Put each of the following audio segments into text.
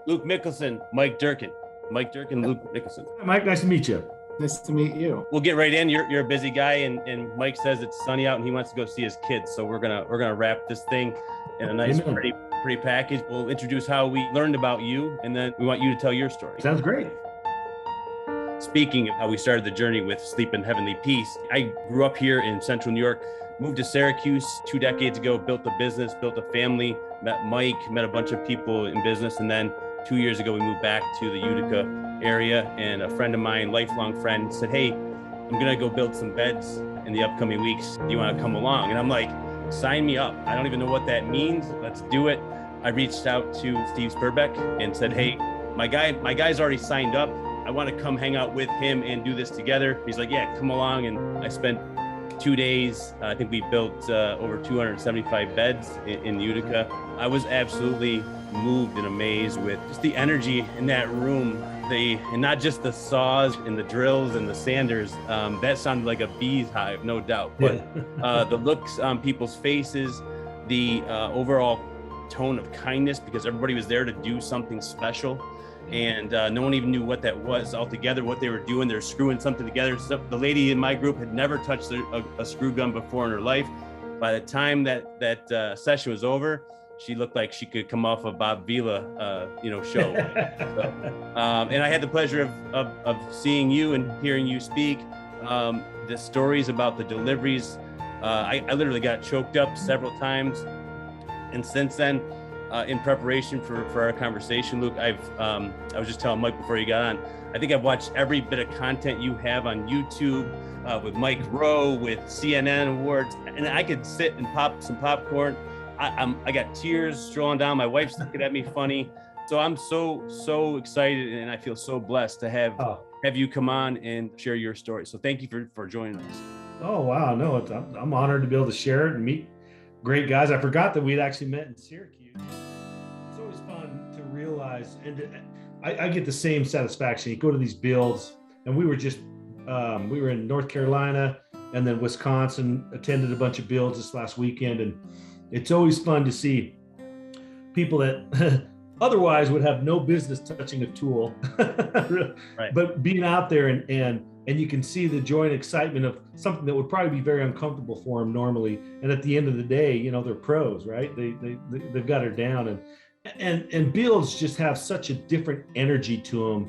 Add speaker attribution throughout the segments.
Speaker 1: Luke Mickelson, Mike Durkin. Mike Durkin, Luke Mickelson.
Speaker 2: Hi, Mike, nice to meet you.
Speaker 3: Nice to meet you.
Speaker 1: We'll get right in. You're a busy guy, and Mike says it's sunny out and he wants to go see his kids. So we're gonna wrap this thing in a nice, pretty package. We'll introduce how we learned about you, and then we want you to tell your story.
Speaker 2: Sounds great.
Speaker 1: Speaking of how we started the journey with Sleep in Heavenly Peace, I grew up here in Central New York, moved to Syracuse 2 decades ago, built a business, built a family, met Mike, met a bunch of people in business, and then 2 years ago, we moved back to the Utica area, and a friend of mine, lifelong friend, said, "Hey, I'm gonna go build some beds in the upcoming weeks. Do you wanna come along?" And I'm like, sign me up. I don't even know what that means. Let's do it. I reached out to Steve Spurbeck and said, "Hey, my guy's already signed up. I wanna come hang out with him and do this together." He's like, "Yeah, come along." And I spent 2 days. I think we built over 275 beds in Utica. I was absolutely moved and amazed with just the energy in that room. And not just the saws and the drills and the sanders. That sounded like a bee's hive, no doubt. But the looks on people's faces, the overall tone of kindness, because everybody was there to do something special. And no one even knew what that was altogether, what they were doing. They're screwing something together. So the lady in my group had never touched a screw gun before in her life. By the time that session was over, she looked like she could come off a Bob Vila, show. So, and I had the pleasure of seeing you and hearing you speak. The stories about the deliveries, I literally got choked up several times. And since then, in preparation for our conversation, Luke, I was just telling Mike before you got on, I think I've watched every bit of content you have on YouTube, with Mike Rowe, with CNN Awards, and I could sit and pop some popcorn. I got tears strolling down. My wife's looking at me funny. So I'm so excited, and I feel so blessed to have you come on and share your story. So thank you for joining us.
Speaker 2: Oh, wow. No, I'm honored to be able to share it and meet great guys. I forgot that we'd actually met in Syracuse. It's always fun to realize, and I get the same satisfaction. You go to these builds, and we were in North Carolina and then Wisconsin, attended a bunch of builds this last weekend, and it's always fun to see people that otherwise would have no business touching a tool, right. But being out there and you can see the joy and excitement of something that would probably be very uncomfortable for them normally. And at the end of the day, they're pros, right? They've got it down, and builds just have such a different energy to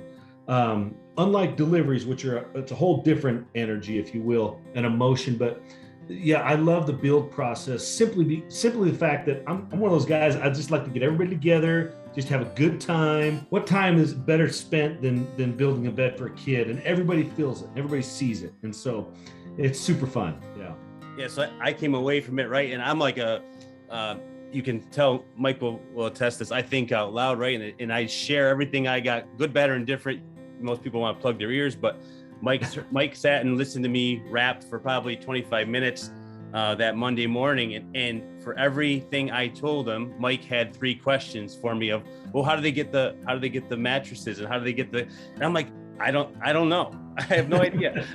Speaker 2: them. Unlike deliveries, which it's a whole different energy, if you will, an emotion, but yeah, I love the build process. Simply the fact that I'm one of those guys. I just like to get everybody together, just have a good time. What time is better spent than building a bed for a kid? And everybody feels it, everybody sees it, and so it's super fun. Yeah.
Speaker 1: So I came away from it, right, and I'm like you can tell Mike will attest this. I think out loud, right, and I share everything I got, good, bad, or indifferent. Most people want to plug their ears, but Mike sat and listened to me rap for probably 25 minutes that Monday morning. And for everything I told him, Mike had 3 questions for me of, well, how do they get the mattresses, and how do they get and I'm like, I don't know. I have no idea.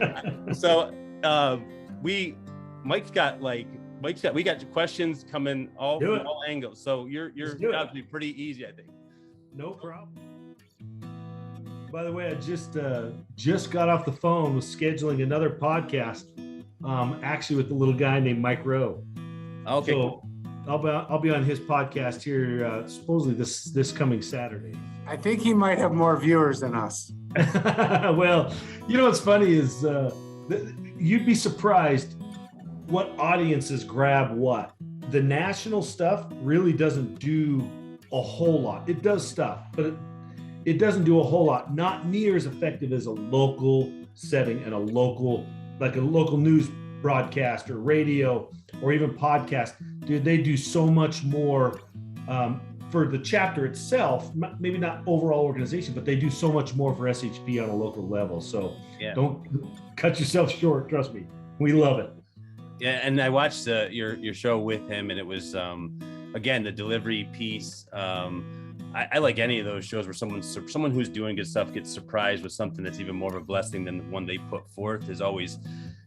Speaker 1: So we got questions coming from all angles. So you're obviously pretty easy, I think.
Speaker 2: No problem. By the way, I just got off the phone with scheduling another podcast, actually with a little guy named Mike Rowe.
Speaker 1: Okay.
Speaker 2: So I'll be on his podcast here, supposedly this coming Saturday.
Speaker 3: I think he might have more viewers than us.
Speaker 2: Well, what's funny is you'd be surprised what audiences grab what. The national stuff really doesn't do a whole lot. It does stuff, but it doesn't do a whole lot, not near as effective as a local setting and a local news broadcast or radio or even podcast. Dude, they do so much more for the chapter itself, maybe not overall organization, but they do so much more for SHP on a local level. So Don't cut yourself short. Trust me, we love it.
Speaker 1: Yeah, and I watched your show with him, and it was again the delivery piece. I like any of those shows where someone who's doing good stuff gets surprised with something that's even more of a blessing than the one they put forth. Is always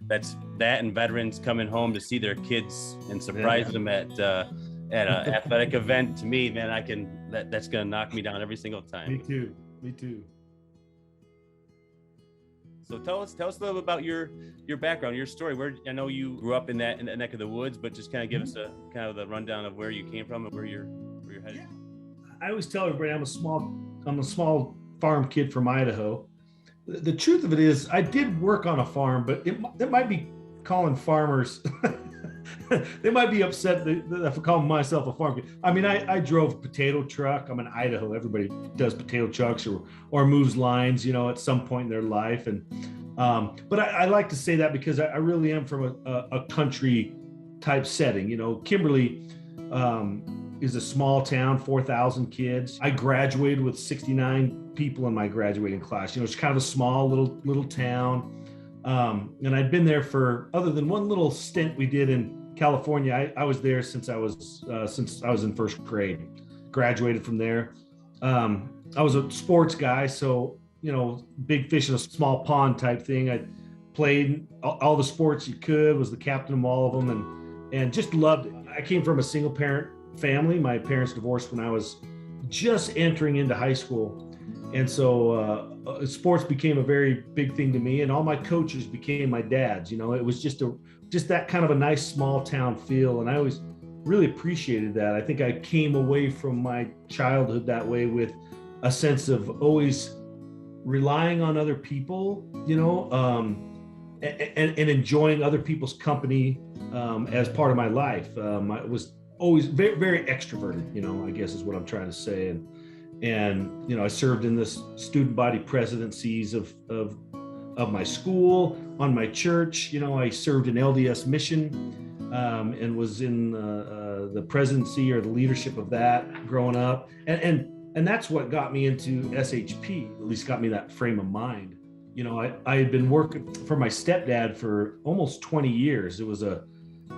Speaker 1: that and veterans coming home to see their kids and surprise them at an athletic event. To me, man, I can that's going to knock me down every single time.
Speaker 2: Me too.
Speaker 1: So tell us a little bit about your background, your story. Where I know you grew up in that neck of the woods, but just kind of give us a kind of the rundown of where you came from and where you're headed.
Speaker 2: I always tell everybody I'm a small farm kid from Idaho. The truth of it is, I did work on a farm, but it might be calling farmers. They might be upset that I call myself a farm kid. I mean, I drove a potato truck. I'm in Idaho. Everybody does potato trucks or moves lines, at some point in their life. And but I like to say that because I really am from a country type setting. Kimberly is a small town, 4,000 kids. I graduated with 69 people in my graduating class. It's kind of a small little town. And I'd been there for, other than one little stint we did in California, I was there since I was in first grade. Graduated from there. I was a sports guy, so big fish in a small pond type thing. I played all the sports you could, was the captain of all of them, and just loved it. I came from a single parent family. My parents divorced when I was just entering into high school, and so sports became a very big thing to me, and all my coaches became my dads. It was just that kind of a nice small town feel, and I always really appreciated that. I think I came away from my childhood that way, with a sense of always relying on other people, and enjoying other people's company as part of my life. I was always very, very extroverted, I guess is what I'm trying to say. And I served in the student body presidencies of my school, on my church. I served in LDS mission and was in the presidency or the leadership of that growing up. And that's what got me into SHP, at least got me that frame of mind. I had been working for my stepdad for almost 20 years. It was a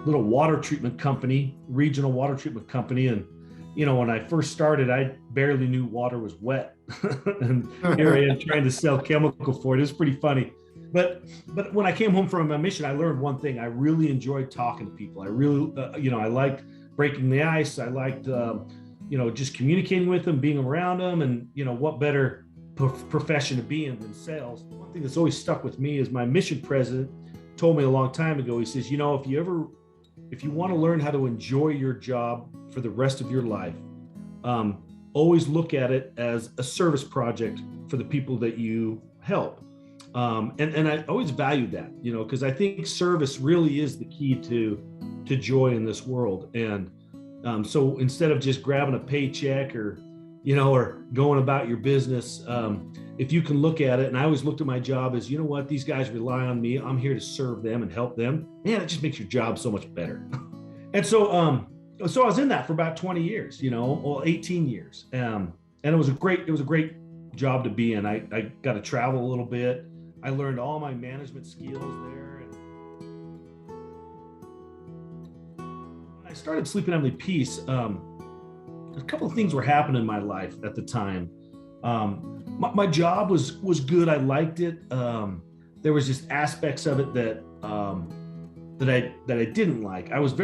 Speaker 2: little water treatment company, regional water treatment company. And, when I first started, I barely knew water was wet. And here I am trying to sell chemical for it. It was pretty funny. But when I came home from my mission, I learned one thing. I really enjoyed talking to people. I really, I liked breaking the ice. I liked, just communicating with them, being around them. And, what better profession to be in than sales. One thing that's always stuck with me is my mission president told me a long time ago. He says, if you want to learn how to enjoy your job for the rest of your life, always look at it as a service project for the people that you help. And I always valued that, because I think service really is the key to joy in this world. And so instead of just grabbing a paycheck or going about your business, if you can look at it, and I always looked at my job as, these guys rely on me. I'm here to serve them and help them. Man, it just makes your job so much better. And so I was in that for about 20 years, 18 years. And it was a great job to be in. I got to travel a little bit. I learned all my management skills there. And when I started Sleep in Heavenly Peace, a couple of things were happening in my life at the time. My job was good. I liked it. There was just aspects of it that I didn't like. I was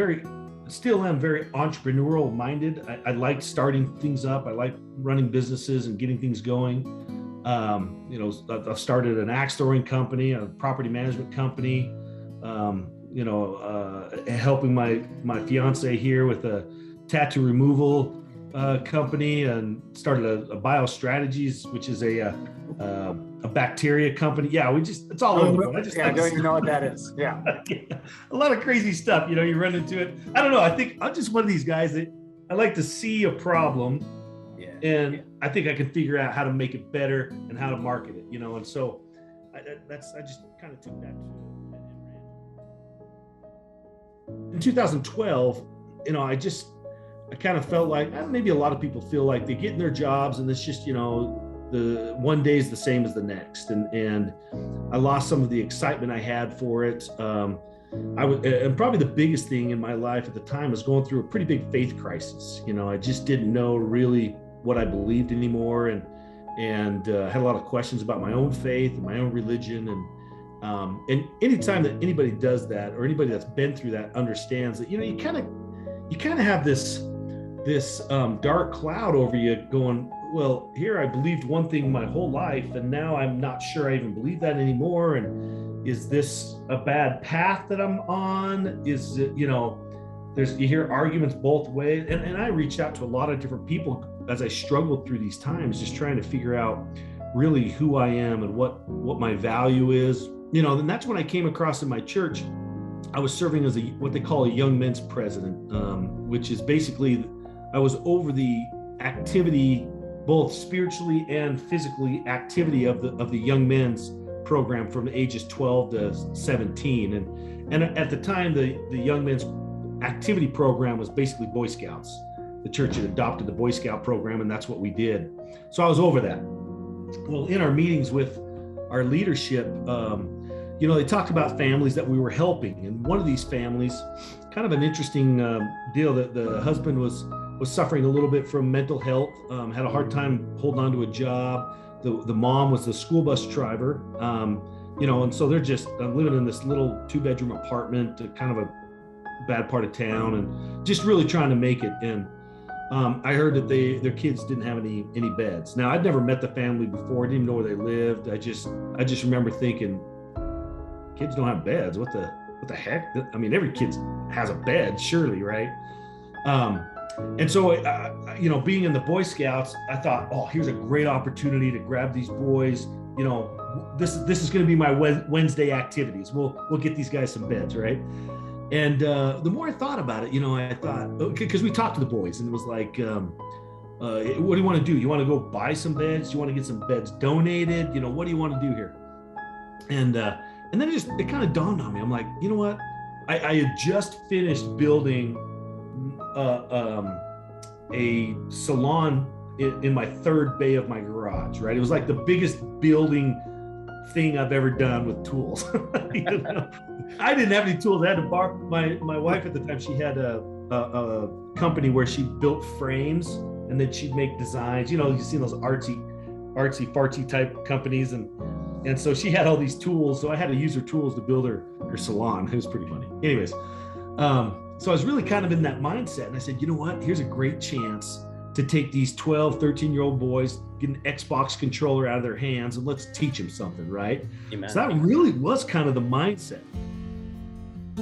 Speaker 2: still am very entrepreneurial minded. I liked starting things up. I like running businesses and getting things going. I've started an axe throwing company, a property management company, helping my fiance here with a tattoo removal company, and started a biostrategies, which is a bacteria company. Yeah, it's all over.
Speaker 3: I don't even know what that is. Yeah.
Speaker 2: A lot of crazy stuff, you run into it. I don't know. I think I'm just one of these guys that I like to see a problem. And I think I can figure out how to make it better and how to market it, and so I just kind of took that to it and ran. In 2012, I kind of felt like maybe a lot of people feel like they get in their jobs and it's just, the one day is the same as the next. And I lost some of the excitement I had for it. And probably the biggest thing in my life at the time was going through a pretty big faith crisis. I just didn't know really what I believed anymore, and had a lot of questions about my own faith and my own religion. And anytime that anybody does that, or anybody that's been through that understands that, you kind of have this this dark cloud over you going, well, here I believed one thing my whole life, and now I'm not sure I even believe that anymore. And is this a bad path that I'm on? Is it, you hear arguments both ways. And I reached out to a lot of different people as I struggled through these times, just trying to figure out really who I am and what my value is. And that's when I came across in my church, I was serving as what they call a young men's president, which is basically, I was over the activity, both spiritually and physically activity of the young men's program from the ages 12 to 17. And at the time, the young men's activity program was basically Boy Scouts. The church had adopted the Boy Scout program, and that's what we did. So I was over that. Well, in our meetings with our leadership, they talked about families that we were helping. And one of these families, kind of an interesting deal, that the husband was suffering a little bit from mental health, had a hard time holding on to a job. The mom was the school bus driver, and so they're just living in this little 2-bedroom apartment, kind of a bad part of town, and just really trying to make it. And I heard that their kids didn't have any beds. Now, I'd never met the family before. I didn't even know where they lived. I just remember thinking, kids don't have beds. What the heck? I mean, every kid has a bed, surely, right? And so, being in the Boy Scouts, I thought, oh, here's a great opportunity to grab these boys. This is going to be my Wednesday activities. We'll get these guys some beds, right? And the more I thought about it, I thought, because we talked to the boys, and it was like, what do you want to do? You want to go buy some beds? Do you want to get some beds donated? What do you want to do here? And then it kind of dawned on me. I'm like, you know what? I had just finished building a salon in my third bay of my garage, right? It was like the biggest building thing I've ever done with tools. I didn't have any tools. I had to borrow. My wife at the time, she had a company where she built frames, and then she'd make designs. You've seen those artsy fartsy type companies, and so she had all these tools. So I had to use her tools to build her salon. It was pretty funny. Anyways, so I was really kind of in that mindset, and I said, you know what? Here's a great chance to take these 12, 13-year-old boys, get an Xbox controller out of their hands, and let's teach them something, right? Amen. So that really was kind of the mindset.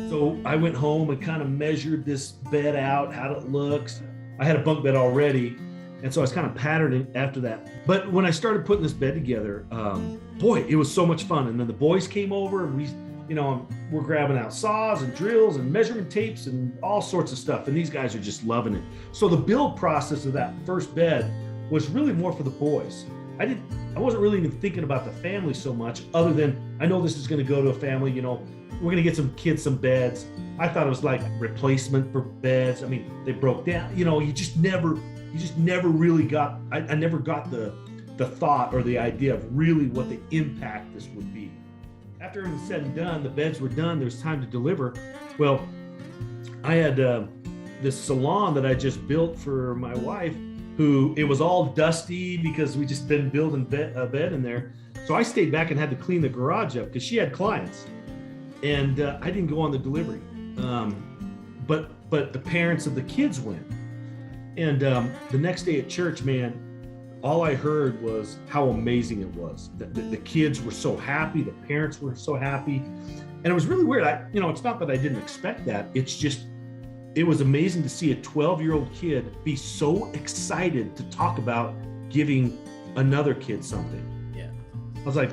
Speaker 2: So I went home and kind of measured this bed out, how it looks. I had a bunk bed already, and so I was kind of patterning after that. But when I started putting this bed together, boy, it was so much fun. And then the boys came over, and we're grabbing out saws and drills and measurement tapes and all sorts of stuff. And these guys are just loving it. So the build process of that first bed was really more for the boys. I wasn't really even thinking about the family so much, other than I know this is going to go to a family, we're going to get some kids some beds. I thought it was like replacement for beds. I mean, they broke down, you just never really got, I never got the thought or the idea of really what the impact this would be. After it was said and done, the beds were done, there was time to deliver. Well, I had this salon that I just built for my wife, who it was all dusty because we just been building a bed in there. So I stayed back and had to clean the garage up because she had clients, and I didn't go on the delivery. But the parents of the kids went. And the next day at church, man, all I heard was how amazing it was. The kids were so happy, the parents were so happy. And it was really weird. It's not that I didn't expect that. It's just, it was amazing to see a 12-year-old kid be so excited to talk about giving another kid something. Yeah. I was like,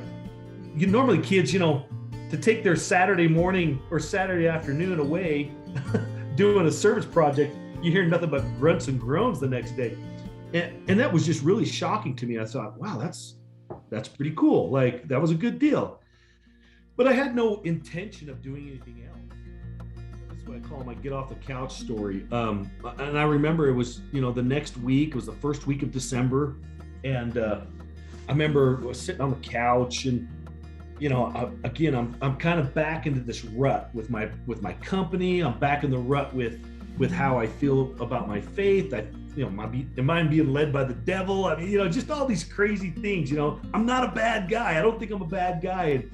Speaker 2: normally kids, to take their Saturday morning or Saturday afternoon away doing a service project, you hear nothing but grunts and groans the next day. And that was just really shocking to me. I thought, wow, that's pretty cool. Like, that was a good deal. But I had no intention of doing anything else. This is what I call my get off the couch story. And I remember it was, the next week, it was the first week of December. And I remember I was sitting on the couch, and, again, I'm kind of back into this rut with my company. I'm back in the rut with how I feel about my faith. Am I being led by the devil? I mean, just all these crazy things. I'm not a bad guy. I don't think I'm a bad guy.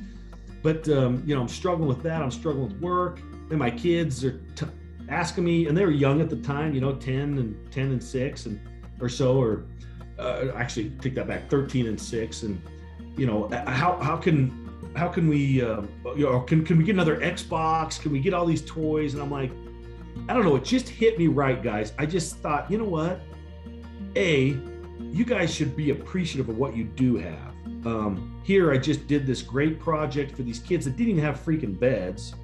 Speaker 2: But I'm struggling with that. I'm struggling with work. And my kids are asking me, and they were young at the time, 10 and 6 and or so, or actually take that back, 13 and 6. And, how can we, can we get another Xbox? Can we get all these toys? And I'm like, I don't know. It just hit me right, guys. I just thought, you know what? You guys should be appreciative of what you do have. Here, I just did this great project for these kids that didn't even have freaking beds.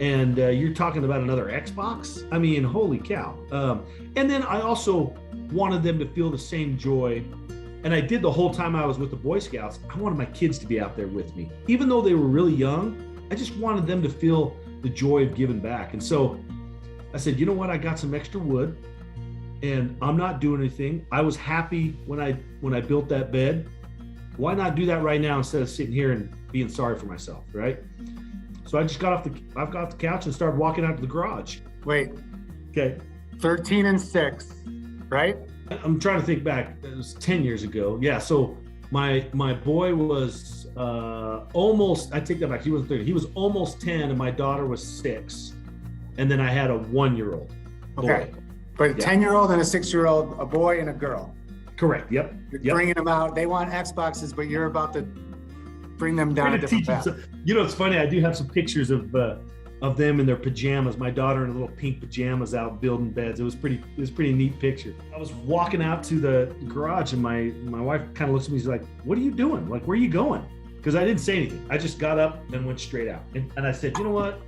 Speaker 2: And you're talking about another Xbox? I mean, holy cow. And then I also wanted them to feel the same joy. And I did the whole time I was with the Boy Scouts. I wanted my kids to be out there with me. Even though they were really young, I just wanted them to feel the joy of giving back. And so I said, you know what? I got some extra wood and I'm not doing anything. I was happy when I built that bed. Why not do that right now instead of sitting here and being sorry for myself, right? So I just got off the couch and started walking out to the garage.
Speaker 3: Wait.
Speaker 2: Okay.
Speaker 3: 13 and 6, right?
Speaker 2: I'm trying to think back. It was 10 years ago. Yeah. So my boy was almost, I take that back. He wasn't 30. He was almost 10 and my daughter was 6. And then I had a 1-year-old boy.
Speaker 3: Okay. But a 10-year-old and a 6-year-old, a boy and a girl.
Speaker 2: Correct. Yep.
Speaker 3: You're bringing them out. They want Xboxes, but you're about to bring them down a different path.
Speaker 2: It's funny. I do have some pictures of them in their pajamas. My daughter in little pink pajamas out building beds. It was pretty neat picture. I was walking out to the garage and my wife kind of looks at me. She's like, "What are you doing? Like, where are you going?" Because I didn't say anything. I just got up and went straight out. And I said, "You know what?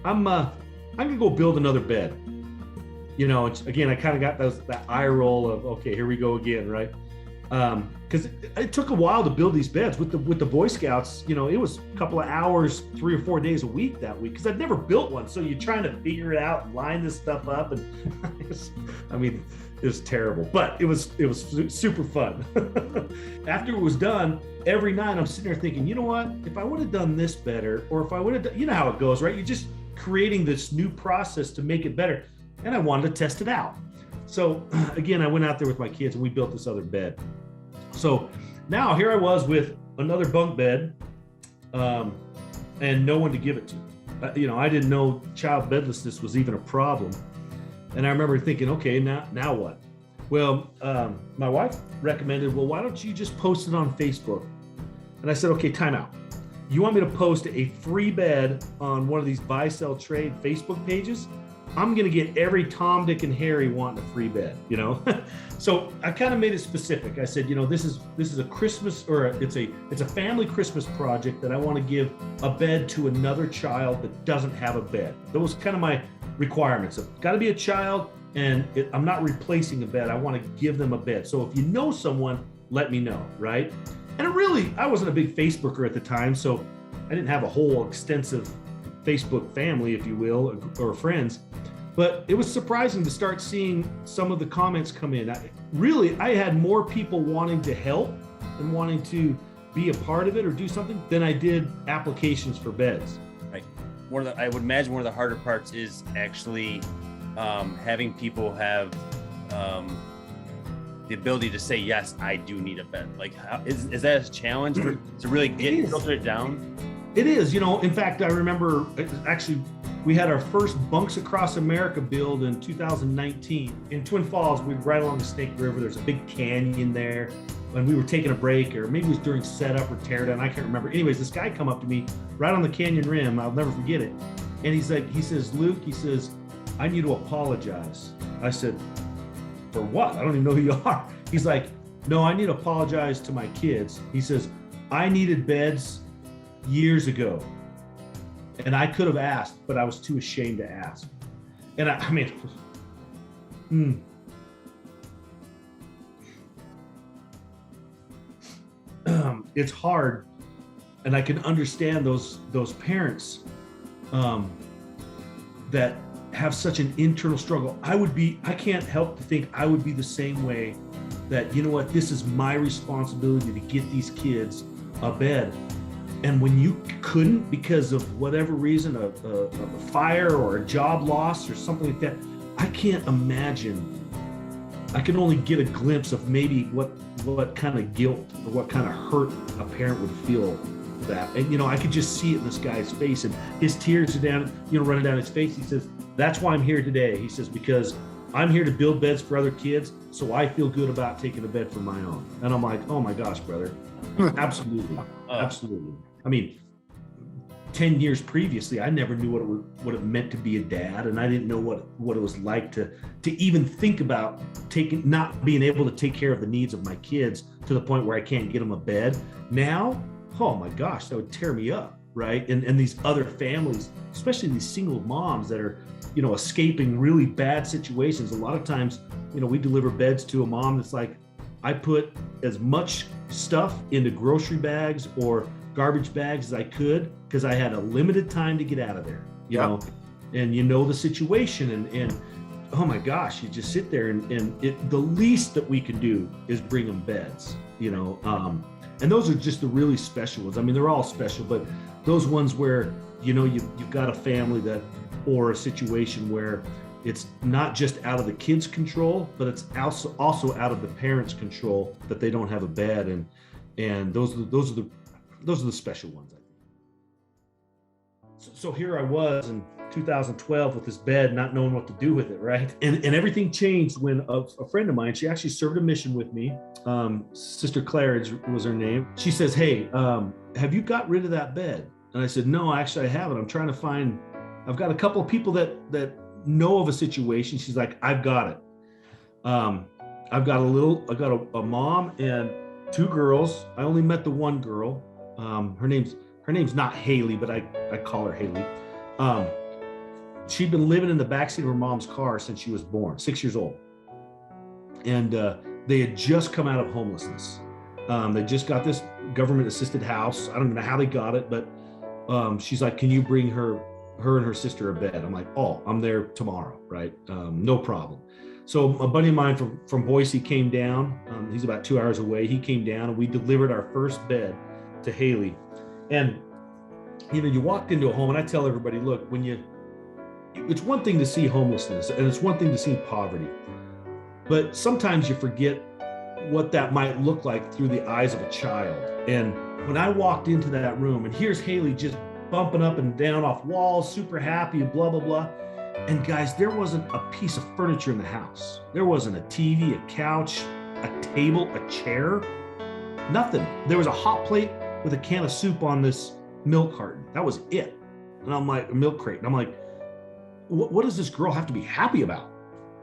Speaker 2: I'm gonna go build another bed." Again, I kind of got that eye roll of, okay, here we go again, right? Because it took a while to build these beds with the Boy Scouts. It was a couple of hours, 3 or 4 days a week that week, because I'd never built one. So you're trying to figure it out and line this stuff up, and it was terrible, but it was super fun. After it was done, every night I'm sitting there thinking, you know what? If I would have done this better, or if I would have done, how it goes, right? You're just creating this new process to make it better. And I wanted to test it out. So again, I went out there with my kids and we built this other bed. So now here I was with another bunk bed and no one to give it to. I didn't know child bedlessness was even a problem. And I remember thinking, okay, now what? Well, my wife recommended, well, why don't you just post it on Facebook? And I said, okay, time out. You want me to post a free bed on one of these buy, sell, trade Facebook pages? I'm going to get every Tom, Dick, and Harry wanting a free bed, So I kind of made it specific. I said, this is a Christmas, or it's a family Christmas project that I want to give a bed to another child that doesn't have a bed. Those kind of my requirements. It's got to be a child, and I'm not replacing a bed. I want to give them a bed. So if you know someone, let me know, right? And I wasn't a big Facebooker at the time, so I didn't have a whole extensive Facebook family, if you will, or friends. But it was surprising to start seeing some of the comments come in. I had more people wanting to help and wanting to be a part of it or do something than I did applications for beds.
Speaker 1: Right. I would imagine one of the harder parts is actually having people have the ability to say, yes, I do need a bed. Like, is that a challenge to really filter it down?
Speaker 2: It is, in fact, I remember actually we had our first Bunks Across America build in 2019 in Twin Falls. We were right along the Snake River. There's a big canyon there, and we were taking a break, or maybe it was during setup or teardown. I can't remember. Anyways, this guy come up to me right on the canyon rim. I'll never forget it. And he says, Luke, I need to apologize. I said, for what? I don't even know who you are. He's like, no, I need to apologize to my kids. He says, I needed beds years ago, and I could have asked, but I was too ashamed to ask. And it's hard, and I can understand those parents that have such an internal struggle. I can't help to think I would be the same way, that, this is my responsibility to get these kids a bed. And when you couldn't, because of whatever reason, a fire or a job loss or something like that, I can't imagine. I can only get a glimpse of maybe what kind of guilt or what kind of hurt a parent would feel that. And, I could just see it in this guy's face, and his tears are down, running down his face. He says, that's why I'm here today. He says, because I'm here to build beds for other kids, so I feel good about taking a bed for my own. And I'm like, oh my gosh, brother. Absolutely. Absolutely. I mean, 10 years previously, I never knew what it meant to be a dad. And I didn't know what it was like to even think about not being able to take care of the needs of my kids to the point where I can't get them a bed. Now, oh my gosh, that would tear me up, right? And these other families, especially these single moms that are, escaping really bad situations. A lot of times, we deliver beds to a mom that's like, I put as much stuff into grocery bags or garbage bags as I could because I had a limited time to get out of there, you know, and the situation and oh my gosh, you just sit there and the least that we can do is bring them beds, and those are just the really special ones. I mean, they're all special, but those ones where, you've got a family or a situation where it's not just out of the kids' control, but it's also out of the parents' control that they don't have a bed, and those are the special ones, I think. So here I was in 2012 with this bed, not knowing what to do with it, right? And everything changed when a friend of mine, she actually served a mission with me. Sister Claridge was her name. She says, hey, have you got rid of that bed? And I said, no, actually I haven't. I'm trying to find, I've got a couple of people that know of a situation. She's like, I've got it. I've got a mom and two girls. I only met the one girl. Her name's not Haley, but I call her Haley. She'd been living in the backseat of her mom's car since she was born, 6 years old. And they had just come out of homelessness. They just got this government assisted house. I don't know how they got it, but she's like, can you bring her and her sister a bed? I'm like, oh, I'm there tomorrow, right? No problem. So a buddy of mine from Boise came down. He's about 2 hours away. He came down and we delivered our first bed to Haley. And, you walked into a home, and I tell everybody, look, it's one thing to see homelessness and it's one thing to see poverty, but sometimes you forget what that might look like through the eyes of a child. And when I walked into that room, and here's Haley just bumping up and down off walls, super happy and blah, blah, blah. And guys, there wasn't a piece of furniture in the house. There wasn't a TV, a couch, a table, a chair, nothing. There was a hot plate with a can of soup on this milk carton. That was it. And I'm like, a milk crate. And I'm like, what does this girl have to be happy about?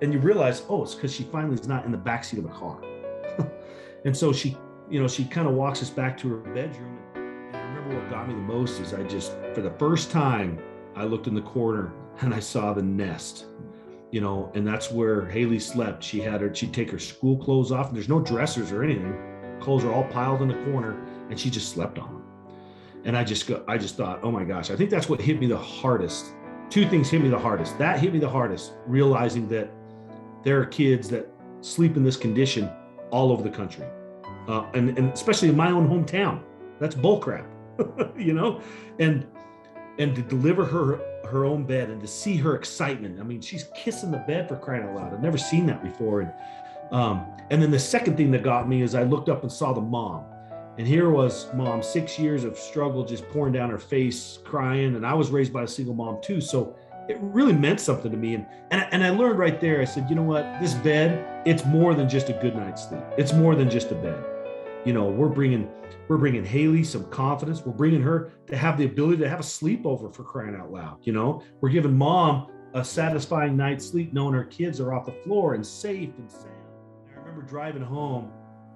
Speaker 2: And you realize, oh, it's because she finally is not in the backseat of a car. And so she kind of walks us back to her bedroom. And I remember what got me the most is for the first time, I looked in the corner and I saw the nest, and that's where Haley slept. She'd take her school clothes off, and there's no dressers or anything. Clothes are all piled in the corner, and she just slept on them. And I just thought, oh my gosh, I think that's what hit me the hardest. Two things hit me the hardest. That hit me the hardest, realizing that there are kids that sleep in this condition all over the country. And especially in my own hometown. That's bullcrap, and to deliver her own bed and to see her excitement. I mean, she's kissing the bed, for crying out loud. I've never seen that before. And then the second thing that got me is I looked up and saw the mom. And here was mom, 6 years of struggle just pouring down her face, crying. And I was raised by a single mom too. So it really meant something to me. And I learned right there, I said, you know what, this bed, it's more than just a good night's sleep. It's more than just a bed. We're bringing Haley some confidence. We're bringing her to have the ability to have a sleepover, for crying out loud. We're giving mom a satisfying night's sleep, knowing her kids are off the floor and safe and sound. I remember driving home,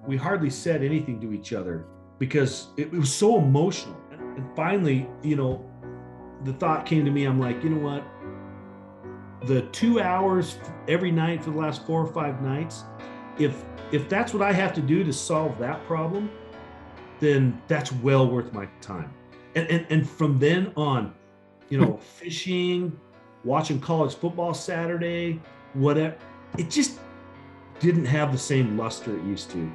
Speaker 2: we hardly said anything to each other because it was so emotional. And finally, the thought came to me, I'm like, you know what? The 2 hours every night for the last 4 or 5 nights, if that's what I have to do to solve that problem, then that's well worth my time. And from then on, fishing, watching college football Saturday, whatever, it just didn't have the same luster it used to,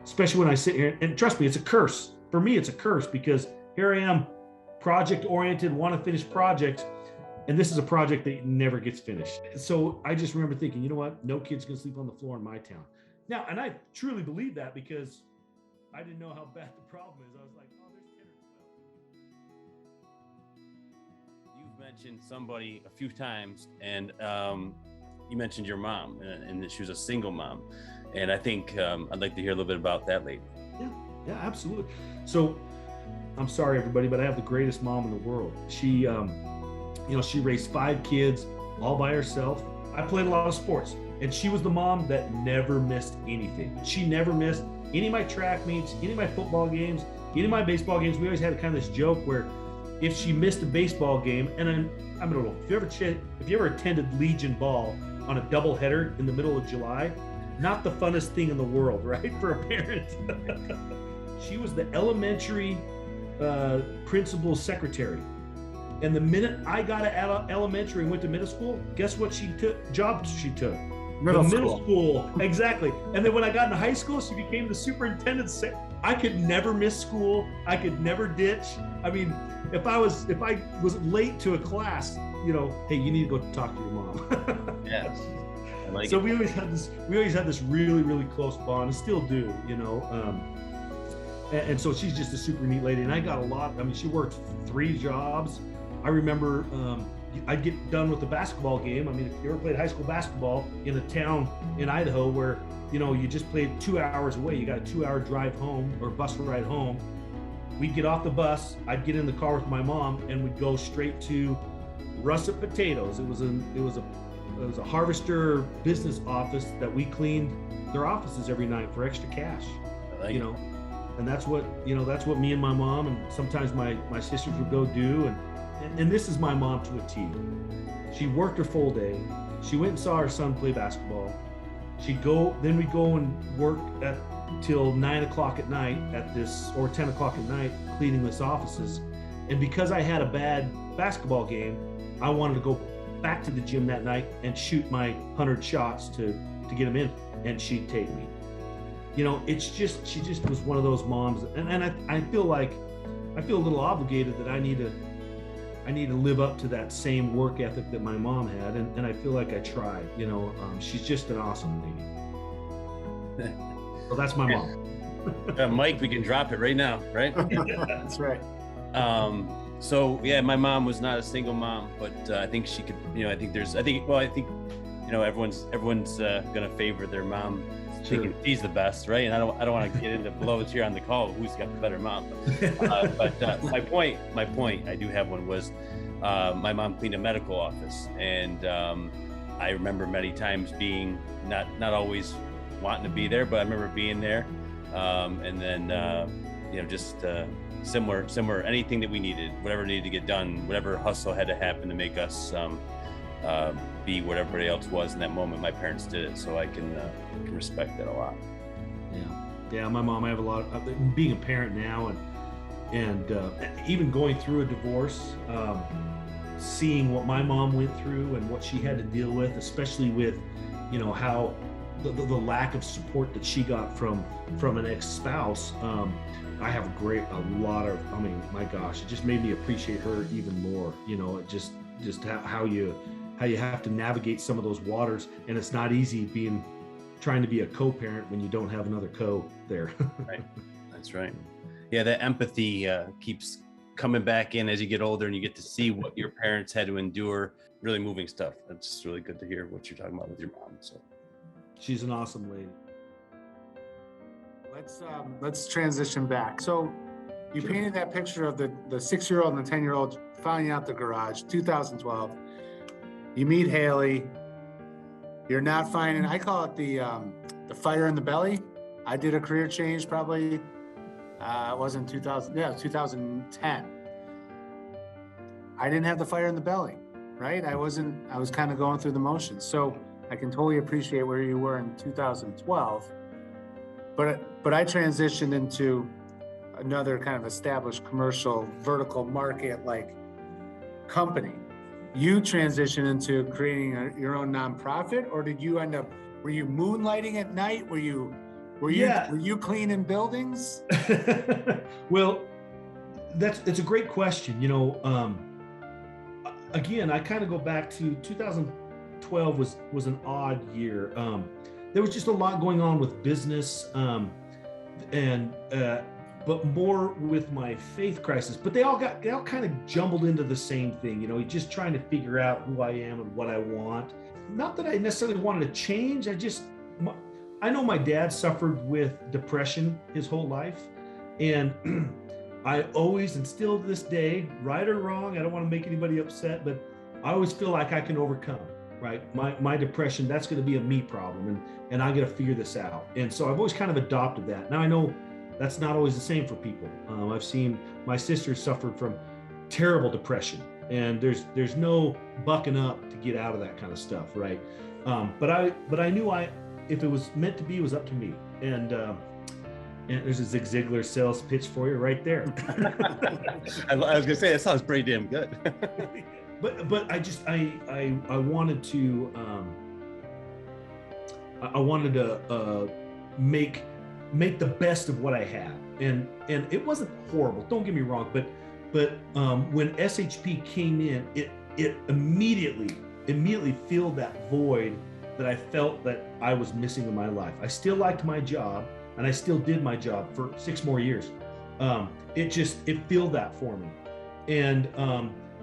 Speaker 2: especially when I sit here, and trust me, it's a curse. For me, it's a curse because here I am, project oriented, want to finish projects. And this is a project that never gets finished. So I just remember thinking, you know what? No kid's gonna sleep on the floor in my town. Now, and I truly believe that because I didn't know how bad the problem is. I was like, oh, there's 10 or
Speaker 1: mentioned somebody a few times, and you mentioned your mom, and that she was a single mom. And I think I'd like to hear a little bit about that lady.
Speaker 2: Yeah, absolutely. So I'm sorry, everybody, but I have the greatest mom in the world. She, she raised 5 kids all by herself. I played a lot of sports, and she was the mom that never missed anything. She never missed any of my track meets, any of my football games, any of my baseball games. We always had kind of this joke where if she missed a baseball game, and I don't know, if you ever attended Legion Ball on a doubleheader in the middle of July, not the funnest thing in the world, right, for a parent. She was the elementary principal's secretary. And the minute I got out of elementary and went to middle school, guess what job she took? Middle school. Exactly. And then when I got into high school, she became the superintendent. I could never miss school. I could never ditch. I mean, if I was late to a class, hey, you need to go talk to your mom.
Speaker 1: Yeah.
Speaker 2: So we always had this really, really close bond, and still do, and so she's just a super neat lady. And I got a lot. I mean, she worked 3 jobs. I remember I'd get done with the basketball game. I mean, if you ever played high school basketball in a town in Idaho where, you just played 2 hours away, you got a 2-hour drive home or bus ride home. We'd get off the bus, I'd get in the car with my mom, and we'd go straight to Russet Potatoes. It was a harvester business office that we cleaned their offices every night for extra cash. And that's what me and my mom and sometimes my sisters would go do. And this is my mom to a T. She worked her full day. She went and saw her son play basketball. Then we'd go and work till 9 o'clock at night or 10 o'clock at night cleaning this offices. And because I had a bad basketball game, I wanted to go back to the gym that night and shoot my 100 shots to get them in, and she'd take me. She just was one of those moms, and I feel a little obligated that I need to live up to that same work ethic that my mom had, and I feel like I try. She's just an awesome lady. So that's my mom.
Speaker 1: Mike, we can drop it right now, right?
Speaker 3: That's right.
Speaker 1: So yeah, my mom was not a single mom, but I think she could. I think everyone's gonna favor their mom, thinking she's the best, right? And I don't want to get into blows here on the call. Who's got the better mom? But my point, I do have one, was my mom cleaned a medical office, and I remember many times being not always wanting to be there, but I remember being there, and then just. Similar, anything that we needed, whatever needed to get done, whatever hustle had to happen to make us be what everybody else was in that moment, my parents did it. So I can respect that a lot.
Speaker 2: Yeah, my mom, I have a lot of, being a parent now and even going through a divorce, seeing what my mom went through and what she had to deal with, especially with, how the lack of support that she got from an ex-spouse. I have my gosh, it just made me appreciate her even more. Just how you have to navigate some of those waters, and it's not easy trying to be a co-parent when you don't have another co there.
Speaker 1: Right. That's right. Yeah, that empathy keeps coming back in as you get older and you get to see what your parents had to endure. Really moving stuff. It's just really good to hear what you're talking about with your mom. So
Speaker 2: she's an awesome lady.
Speaker 3: Let's transition back. So you painted that picture of the 6-year-old and the 10-year-old finding out the garage, 2012. You meet Haley. You're not finding, I call it the fire in the belly. I did a career change probably, it wasn't 2010. I didn't have the fire in the belly, right? I was kind of going through the motions. So I can totally appreciate where you were in 2012. But I transitioned into another kind of established commercial vertical market like company. You transitioned into creating your own nonprofit, or did you were you moonlighting at night? Were you cleaning buildings?
Speaker 2: Well, it's a great question. Again, I kind of go back to 2012 was an odd year. There was just a lot going on with business, and but more with my faith crisis. But they all kind of jumbled into the same thing, just trying to figure out who I am and what I want. Not that I necessarily wanted to change. I know my dad suffered with depression his whole life, and I always, and still to this day, right or wrong, I don't want to make anybody upset, but I always feel like I can overcome, right? My depression, that's going to be a me problem, and I got to figure this out. And so I've always kind of adopted that. Now I know that's not always the same for people. I've seen my sister suffered from terrible depression, and there's no bucking up to get out of that kind of stuff, right? But I knew if it was meant to be, it was up to me. And there's a Zig Ziglar sales pitch for you right there.
Speaker 1: I was gonna say that sounds pretty damn good.
Speaker 2: but I wanted to make the best of what I had, and it wasn't horrible. Don't get me wrong, but when SHP came in, it immediately filled that void that I felt that I was missing in my life. I still liked my job, and I still did my job for 6 more years. It filled that for me. And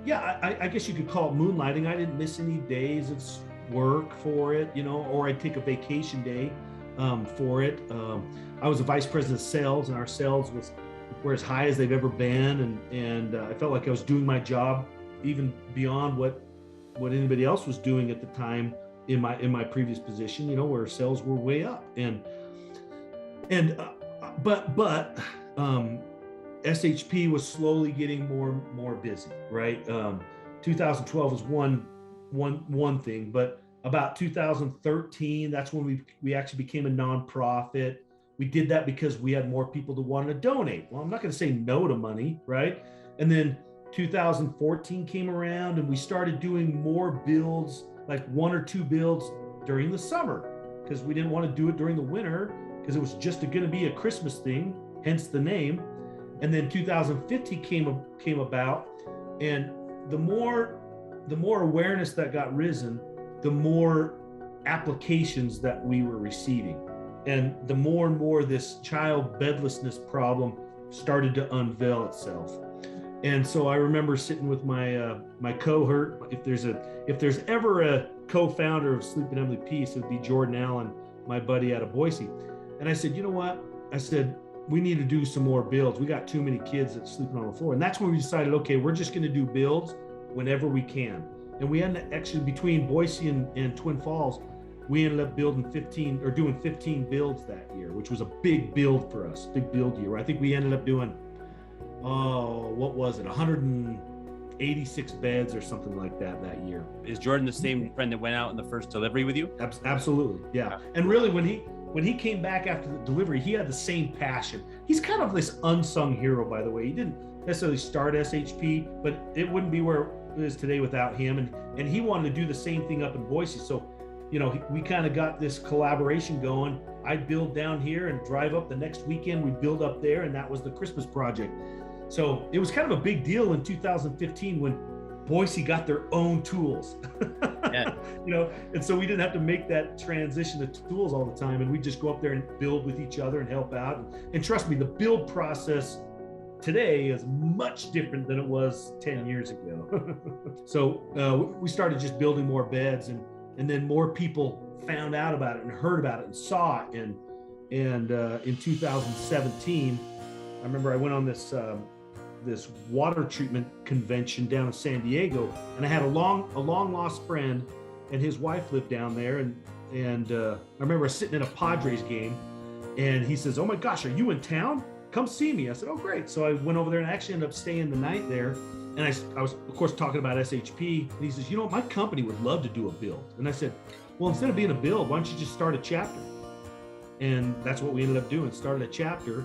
Speaker 2: I guess you could call it moonlighting. I didn't miss any days of work for it, or I'd take a vacation day for it. I was a vice president of sales, and our sales were as high as they've ever been. And I felt like I was doing my job even beyond what anybody else was doing at the time in my previous position, where sales were way up. But SHP was slowly getting more busy, right? 2012 was one thing, but about 2013, that's when we actually became a nonprofit. We did that because we had more people that wanted to donate. Well, I'm not going to say no to money, right? And then 2014 came around, and we started doing more builds, like 1 or 2 builds during the summer, because we didn't want to do it during the winter, because it was just going to be a Christmas thing, hence the name. And then 2015 came about, and the more awareness that got risen, the more applications that we were receiving, and the more and more this child bedlessness problem started to unveil itself. And so I remember sitting with my cohort. If there's ever a co-founder of Sleep and Heavenly Peace, it would be Jordan Allen, my buddy out of Boise. And I said, you know what? I said, we need to do some more builds. We got too many kids that's sleeping on the floor. And that's when we decided, okay, we're just going to do builds whenever we can. And we ended up actually, between Boise and Twin Falls, we ended up doing 15 builds that year, which was a big build for us, big build year. I think we ended up doing, 186 beds or something like that year.
Speaker 1: Is Jordan the same friend that went out in the first delivery with you?
Speaker 2: Absolutely, yeah. And really, when he came back after the delivery, he had the same passion. He's kind of this unsung hero, by the way. He didn't necessarily start SHP, but it wouldn't be where it is today without him. And he wanted to do the same thing up in Boise. So, we kind of got this collaboration going. I'd build down here and drive up the next weekend. We'd build up there, and that was the Christmas project. So it was kind of a big deal in 2015 when Boise got their own tools. Yeah. And so we didn't have to make that transition to tools all the time, and we just go up there and build with each other and help out. And trust me, the build process today is much different than it was 10 years ago. So we started just building more beds, and then more people found out about it and heard about it and saw it. And in 2017, I remember I went on this water treatment convention down in San Diego, and I had a long lost friend, and his wife lived down there, and I remember sitting in a Padres game, and he says, "Oh my gosh, are you in town? Come see me." I said, "Oh great." So I went over there and actually ended up staying the night there, and I was of course talking about SHP, and he says, "My company would love to do a build." And I said, "Well, instead of being a build, why don't you just start a chapter?" And that's what we ended up doing, started a chapter,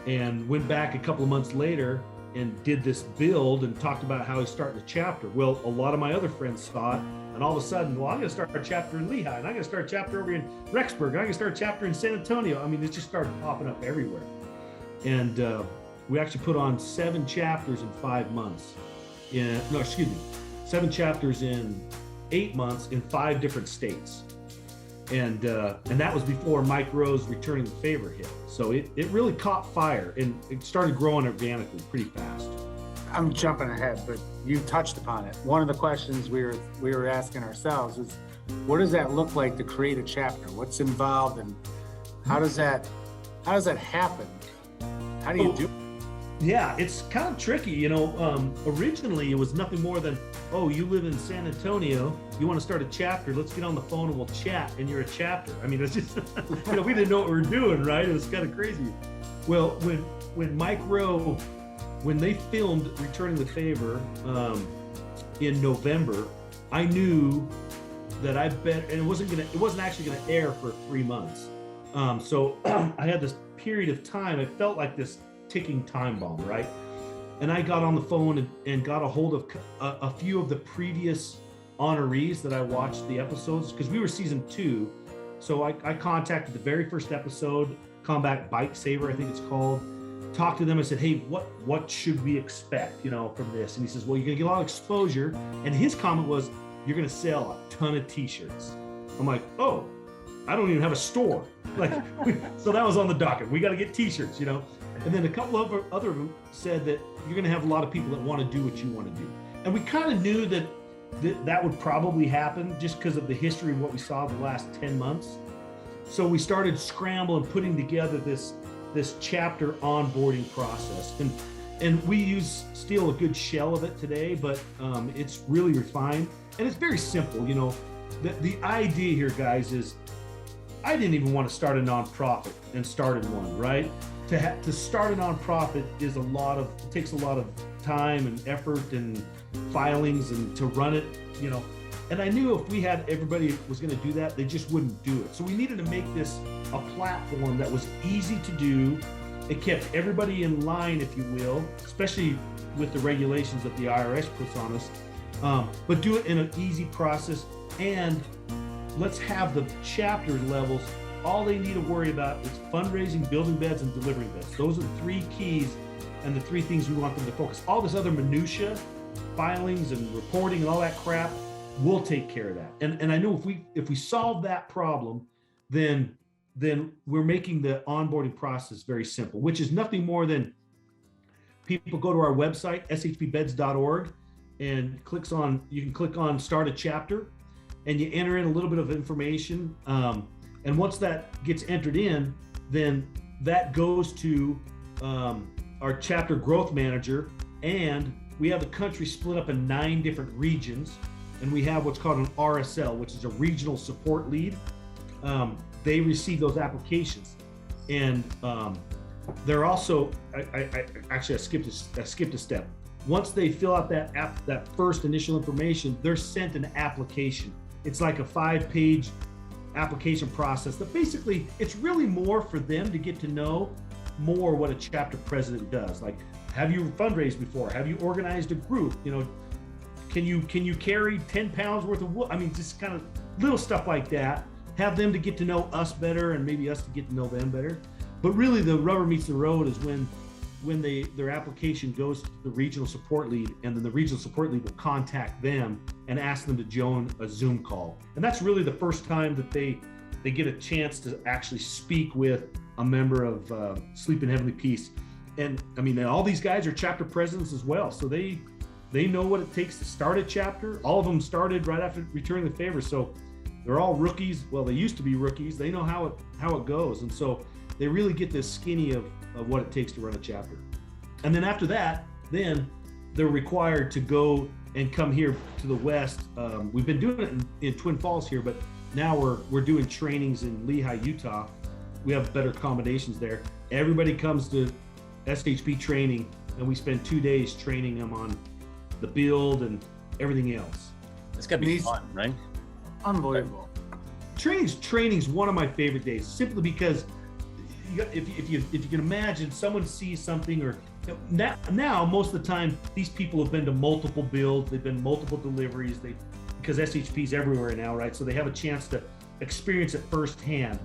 Speaker 2: and went back a couple of months later and did this build and talked about how he's starting a chapter. Well, a lot of my other friends saw it, and all of a sudden, I'm going to start a chapter in Lehigh, and I'm going to start a chapter over in Rexburg, and I'm going to start a chapter in San Antonio. I mean, it just started popping up everywhere. And we actually put on 7 chapters in 5 months. 7 chapters in 8 months in 5 different states. And that was before Mike Rowe's Returning the Favor hit. So it really caught fire, and it started growing organically pretty fast.
Speaker 3: I'm jumping ahead, but you touched upon it. One of the questions we were asking ourselves is, what does that look like to create a chapter? What's involved, and how does that happen? How do you do it?
Speaker 2: Yeah, it's kind of tricky. Originally it was nothing more than, oh, you live in San Antonio, you want to start a chapter, let's get on the phone and we'll chat, and you're a chapter. I mean, it's just, we didn't know what we were doing, right? It was kind of crazy. Well, when Mike Rowe, when they filmed Returning the Favor in November, I knew that I bet, and it wasn't actually gonna air for 3 months. So I had this period of time, it felt like this ticking time bomb, right? And I got on the phone and got a hold of a few of the previous honorees that I watched the episodes, because we were season 2. So I contacted the very first episode, Combat Bike Saver, I think it's called, talked to them and said, hey, what should we expect, from this? And he says, well, you're gonna get a lot of exposure. And his comment was, you're gonna sell a ton of t-shirts. I'm like, oh, I don't even have a store. So that was on the docket. We got to get t-shirts, And then a couple of other of them said that you're going to have a lot of people that want to do what you want to do. And we kind of knew that would probably happen just because of the history of what we saw the last 10 months. So we started scrambling, putting together this chapter onboarding process. And we still a good shell of it today, but it's really refined. And it's very simple. The idea here, guys, is I didn't even want to start a nonprofit and started one, right? To start a nonprofit it takes a lot of time and effort and filings and to run it, And I knew if we had everybody was going to do that, they just wouldn't do it. So we needed to make this a platform that was easy to do. It kept everybody in line, if you will, especially with the regulations that the IRS puts on us, but do it in an easy process. And let's have the chapter levels. All they need to worry about is fundraising, building beds, and delivering beds. Those are the 3 keys and the 3 things we want them to focus. All this other minutia, filings and reporting and all that crap, we'll take care of that. And I know if we solve that problem, then we're making the onboarding process very simple, which is nothing more than people go to our website, shpbeds.org, and you can click on Start a Chapter, and you enter in a little bit of information. And once that gets entered in, then that goes to our chapter growth manager. And we have the country split up in 9 different regions. And we have what's called an RSL, which is a regional support lead. They receive those applications. And they're also, I skipped a step. Once they fill out that first initial information, they're sent an application. It's like a 5-page application process that basically it's really more for them to get to know more what a chapter president does. Like, have you fundraised before? Have you organized a group? Can you carry 10 pounds worth of wood? I mean, just kind of little stuff like that. Have them to get to know us better, and maybe us to get to know them better. But really, the rubber meets the road is when their application goes to the regional support lead, and then the regional support lead will contact them and ask them to join a Zoom call. And that's really the first time that they get a chance to actually speak with a member of Sleep in Heavenly Peace. And I mean, all these guys are chapter presidents as well. So they know what it takes to start a chapter. All of them started right after Returning the Favor. So they're all rookies. Well, they used to be rookies. They know how it goes. And so they really get this skinny of what it takes to run a chapter. And then after that, then they're required to go and come here to the West. We've been doing it in Twin Falls here, but now we're doing trainings in Lehigh, Utah. We have better accommodations there. Everybody comes to SHP training, and we spend 2 days training them on the build and everything else.
Speaker 1: It's gotta be fun, right?
Speaker 3: Unbelievable.
Speaker 2: Training's one of my favorite days, simply because if you can imagine, someone sees something, or now most of the time these people have been to multiple builds, they've been multiple deliveries, because SHP's everywhere now, right? So they have a chance to experience it firsthand.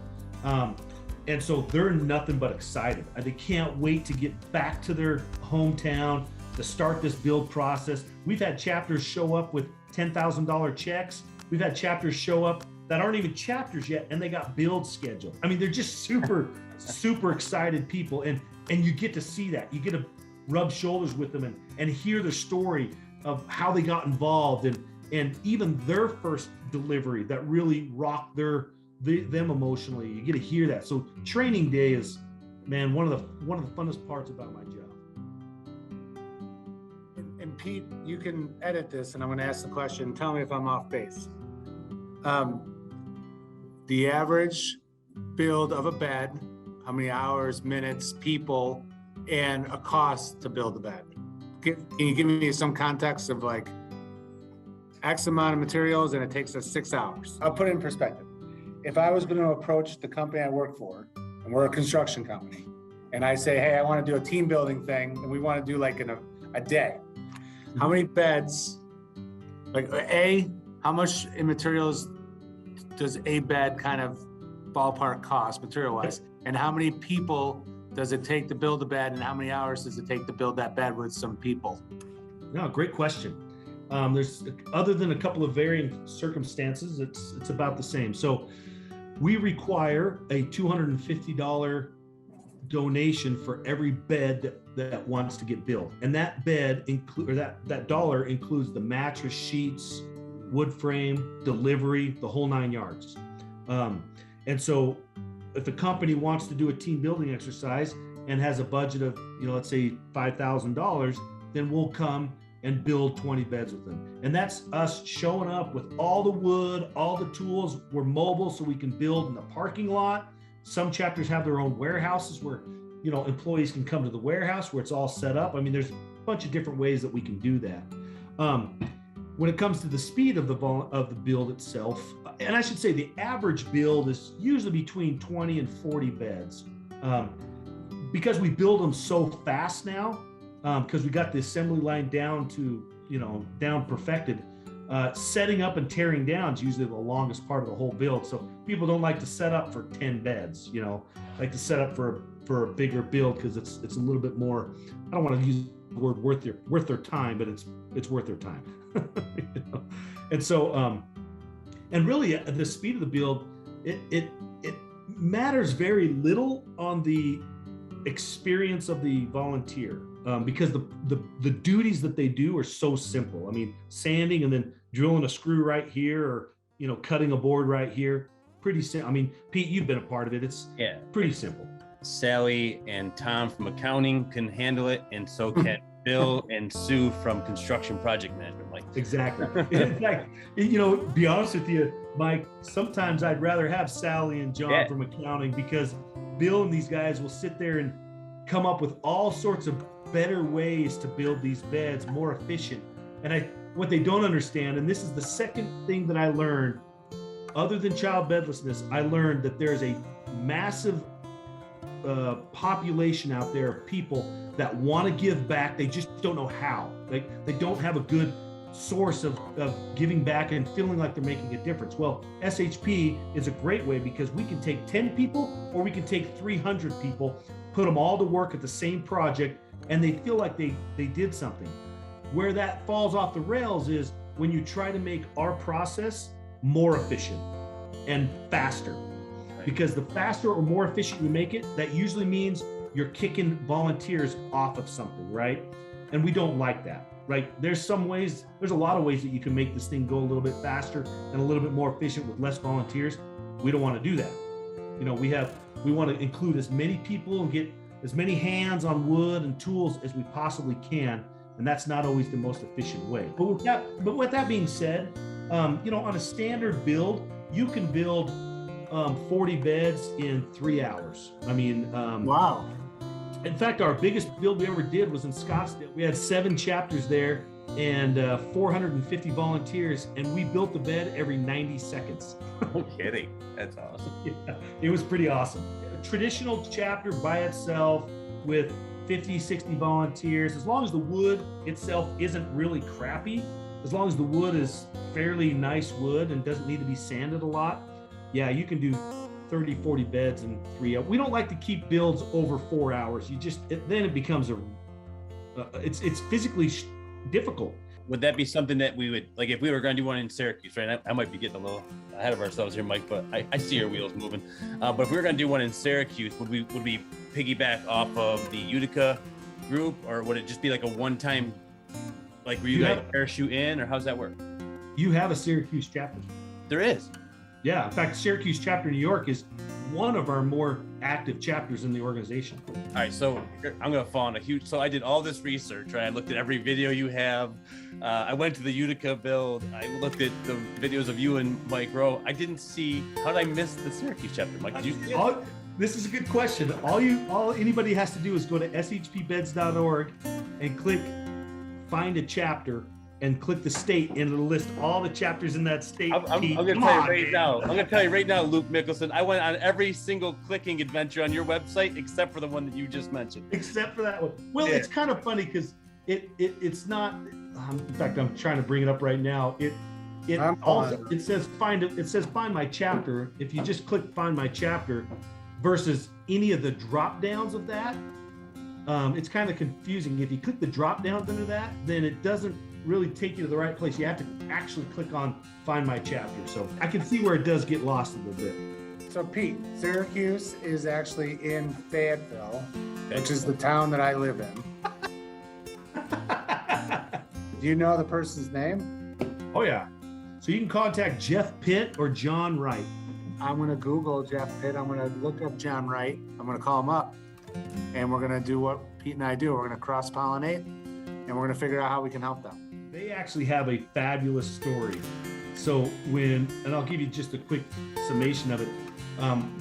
Speaker 2: And so they're nothing but excited. They can't wait to get back to their hometown to start this build process. We've had chapters show up with $10,000 checks. We've had chapters show up that aren't even chapters yet, and they got build scheduled. I mean, they're just super, super excited people. And you get to see that. You get to rub shoulders with them and hear the story of how they got involved and even their first delivery that really rocked them emotionally. You get to hear that. So training day is, man, one of the funnest parts about my job.
Speaker 3: And Pete, you can edit this, and I'm going to ask the question. Tell me if I'm off base. The average build of a bed, how many hours, minutes, people, and a cost to build a bed. Can you give me some context of like X amount of materials and it takes us 6 hours? I'll put it in perspective. If I was going to approach the company I work for, and we're a construction company, and I say, hey, I want to do a team building thing, and we want to do like in a day. How many beds, like how much in materials does a bed kind of ballpark cost material-wise? And how many people does it take to build a bed, and how many hours does it take to build that bed with some people?
Speaker 2: No, great question. There's, other than a couple of varying circumstances, it's about the same. So we require a $250 donation for every bed that wants to get built. And that bed that dollar includes the mattress, sheets, wood frame, delivery, the whole 9 yards. And so if a company wants to do a team building exercise and has a budget of, let's say $5,000, then we'll come and build 20 beds with them. And that's us showing up with all the wood, all the tools. We're mobile, so we can build in the parking lot. Some chapters have their own warehouses where, employees can come to the warehouse where it's all set up. I mean, there's a bunch of different ways that we can do that. When it comes to the speed of the build itself, and I should say the average build is usually between 20 and 40 beds. Because we build them so fast now, because we got the assembly line down to, down perfected, setting up and tearing down is usually the longest part of the whole build. So people don't like to set up for 10 beds, like to set up for a bigger build because it's a little bit more, I don't want to use the word worth their time, but it's worth their time. And so, and really the speed of the build, it matters very little on the experience of the volunteer. Because the duties that they do are so simple. I mean, sanding and then drilling a screw right here, or cutting a board right here. Pretty simple. I mean, Pete, you've been a part of it. It's pretty simple.
Speaker 1: Sally and Tom from accounting can handle it, and so can Bill and Sue from construction project management. Like
Speaker 2: exactly. In fact, be honest with you, Mike. Sometimes I'd rather have Sally and John from accounting, because Bill and these guys will sit there and come up with all sorts of better ways to build these beds more efficient. And what they don't understand, and this is the second thing that I learned, other than child bedlessness, I learned that there's a massive population out there of people that want to give back. They just don't know how. They don't have a good source of giving back and feeling like they're making a difference. Well, SHP is a great way, because we can take 10 people or we can take 300 people, put them all to work at the same project, and they feel like they did something. Where that falls off the rails is when you try to make our process more efficient and faster. Because the faster or more efficient you make it, that usually means you're kicking volunteers off of something, right? And we don't like that, right? There's a lot of ways that you can make this thing go a little bit faster and a little bit more efficient with less volunteers. We don't want to do that. We want to include as many people and get as many hands on wood and tools as we possibly can, and that's not always the most efficient way. But with that being said, on a standard build, you can build 40 beds in 3 hours. I mean,
Speaker 3: wow.
Speaker 2: In fact, our biggest build we ever did was in Scottsdale. We had 7 chapters there and 450 volunteers, and we built the bed every 90 seconds.
Speaker 1: No kidding. That's awesome.
Speaker 2: Yeah, it was pretty awesome. A traditional chapter by itself with 50, 60 volunteers, as long as the wood itself isn't really crappy, as long as the wood is fairly nice wood and doesn't need to be sanded a lot, yeah, you can do 30, 40 beds in 3 hours. We don't like to keep builds over 4 hours. Then it becomes it's physically difficult.
Speaker 1: would that be something that we would, like if we were going to do one in Syracuse, right? I might be getting a little ahead of ourselves here, Mike, but I see your wheels moving. But if we were going to do one in Syracuse, would we piggyback off of the Utica group, or would it just be like a one-time, like where you guys parachute in, or how's that work?
Speaker 2: You have a Syracuse chapter.
Speaker 1: There is.
Speaker 2: Yeah, in fact, Syracuse chapter New York is one of our more active chapters in the organization.
Speaker 1: All right, so I'm gonna fall on a huge. So I did all this research, right? I looked at every video you have. I went to the Utica build. I looked at the videos of you and Mike Rowe. I didn't see. How did I miss the Syracuse chapter, Mike? Did you?
Speaker 2: This is a good question. All anybody has to do is go to shpbeds.org and click find a chapter and click the state, and it'll list all the chapters in that state.
Speaker 1: I'm gonna tell you right now, Luke Mickelson. I went on every single clicking adventure on your website except for the one that you just mentioned.
Speaker 2: Except for that one. Well, yeah. It's kind of funny because it's not. In fact, I'm trying to bring it up right now. It says find my chapter. If you just click find my chapter versus any of the drop downs of that, it's kind of confusing. If you click the drop downs under that, then it doesn't really take you to the right place. You have to actually click on find my chapter. So I can see where it does get lost a little bit.
Speaker 3: So Pete, Syracuse is actually in Fayetteville, which is the town that I live in. Do you know the person's name?
Speaker 2: Oh yeah. So you can contact Jeff Pitt or John Wright.
Speaker 3: I'm gonna Google Jeff Pitt. I'm gonna look up John Wright. I'm gonna call him up, and we're gonna do what Pete and I do. We're gonna cross-pollinate, and we're gonna figure out how we can help them.
Speaker 2: They actually have a fabulous story. So and I'll give you just a quick summation of it.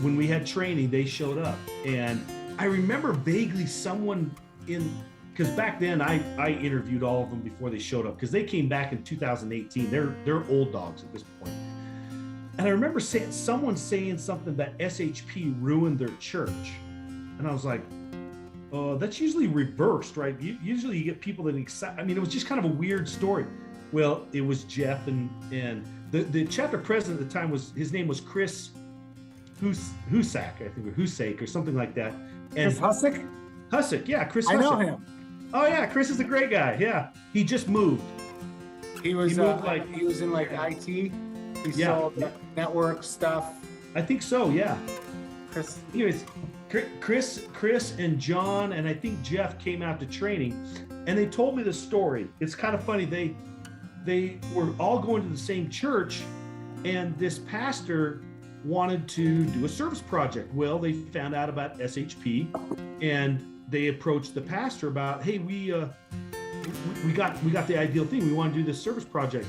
Speaker 2: When we had training, they showed up, and I remember vaguely someone because back then I interviewed all of them before they showed up, because they came back in 2018. They're old dogs at this point. And I remember someone saying something that SHP ruined their church, and I was like, that's usually reversed, right? Usually you get people that excite. I mean, it was just kind of a weird story. Well, it was Jeff and the chapter president at the time his name was Chris Husak, I think, or Husake or something like that. And
Speaker 3: Chris Husak?
Speaker 2: Husak, yeah, Chris Husak.
Speaker 3: I know him.
Speaker 2: Oh yeah, Chris is a great guy. Yeah, he just moved.
Speaker 3: He was in like IT. He sold network stuff.
Speaker 2: I think so. Yeah.
Speaker 3: Chris.
Speaker 2: Anyways, Chris and John and I think Jeff came out to training, and they told me the story. It's kind of funny. They were all going to the same church, and this pastor wanted to do a service project. Well, they found out about SHP, and they approached the pastor about, hey, we got the ideal thing. We want to do this service project.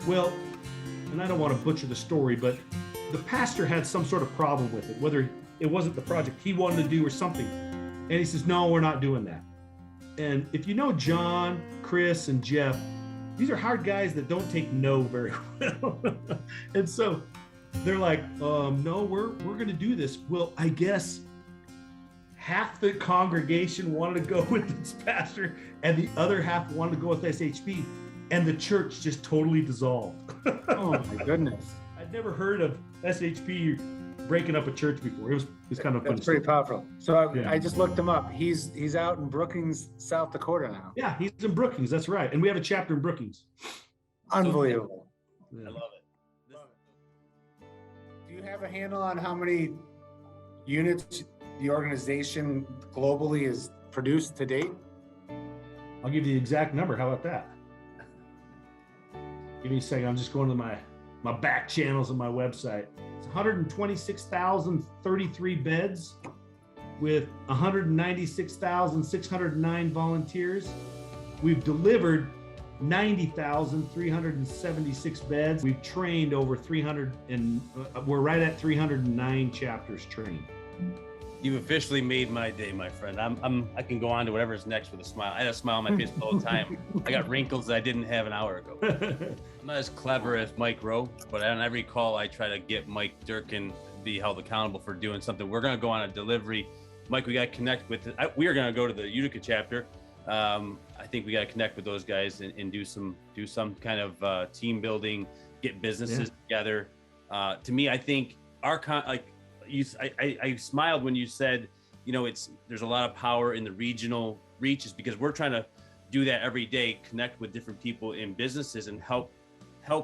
Speaker 2: Well, and I don't want to butcher the story, but the pastor had some sort of problem with it, whether it wasn't the project he wanted to do or something. And he says, no, we're not doing that. And if you know John, Chris, and Jeff, these are hard guys that don't take no very well. And so they're like, no, we're going to do this. Well, I guess half the congregation wanted to go with this pastor, and the other half wanted to go with SHP, and the church just totally dissolved.
Speaker 3: Oh my goodness.
Speaker 2: I'd never heard of SHP breaking up a church before. It was kind of fun.
Speaker 3: That's pretty powerful. So I just looked him up. He's out in Brookings, South Dakota now.
Speaker 2: Yeah, he's in Brookings. That's right. And we have a chapter in Brookings.
Speaker 3: Unbelievable.
Speaker 1: I love it.
Speaker 3: Do you have a handle on how many units the organization globally has produced to date?
Speaker 2: I'll give you the exact number. How about that? Give me a second. I'm just going to my back channels on my website. It's 126,033 beds with 196,609 volunteers. We've delivered 90,376 beds. We've trained over 300, and we're right at 309 chapters trained.
Speaker 1: You've officially made my day, my friend. I can go on to whatever's next with a smile. I had a smile on my face all the time. I got wrinkles that I didn't have an hour ago. I'm not as clever as Mike Rowe, but on every call I try to get Mike Durkin be held accountable for doing something. We're gonna go on a delivery. Mike, we gotta connect with we are gonna go to the Utica chapter. I think we gotta connect with those guys and do some kind of team building, get businesses together. To me, I think I smiled when you said, there's a lot of power in the regional reaches, because we're trying to do that every day, connect with different people in businesses and help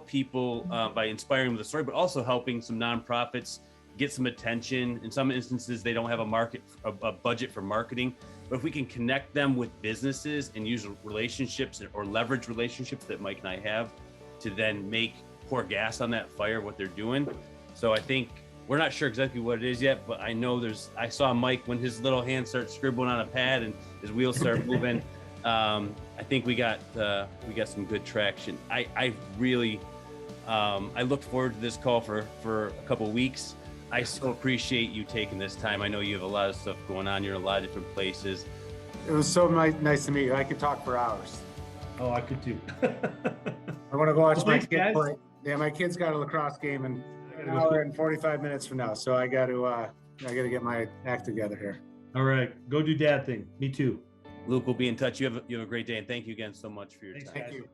Speaker 1: people by inspiring them with a story, but also helping some nonprofits get some attention. In some instances, they don't have a budget for marketing, but if we can connect them with businesses and use relationships or leverage relationships that Mike and I have to then pour gas on that fire, what they're doing. So I think we're not sure exactly what it is yet, but I know I saw Mike when his little hands start scribbling on a pad and his wheels start moving. I think we got some good traction. I really looked forward to this call for a couple of weeks. I so appreciate you taking this time. I know you have a lot of stuff going on. You're in a lot of different places.
Speaker 3: It was so nice to meet you. I could talk for hours.
Speaker 2: Oh, I could too.
Speaker 3: I want to go watch my kid play. Yeah, my kid's got a lacrosse game in an hour and 45 minutes from now. So I got to get my act together here.
Speaker 2: All right, go do dad thing. Me too.
Speaker 1: Luke, we'll be in touch. You have a great day, and thank you again so much for your time.
Speaker 3: Thank you.